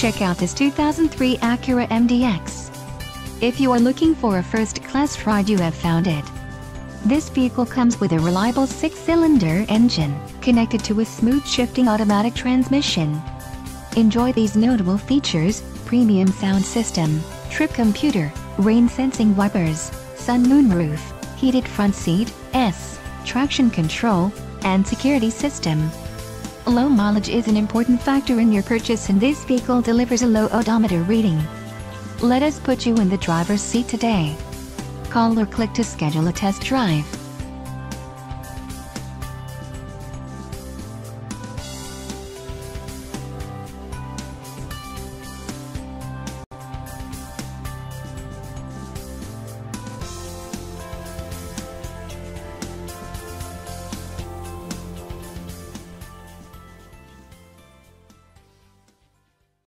check out this 2003 Acura MDX. If you are looking for a first-class ride, you have found it. This vehicle comes with a reliable 6-cylinder engine, connected to a smooth shifting automatic transmission. Enjoy these notable features: premium sound system, trip computer, rain-sensing wipers, sun moonroof, heated front seat, traction control, and security system. Low mileage is an important factor in your purchase, and this vehicle delivers a low odometer reading. Let us put you in the driver's seat today. Call or click to schedule a test drive.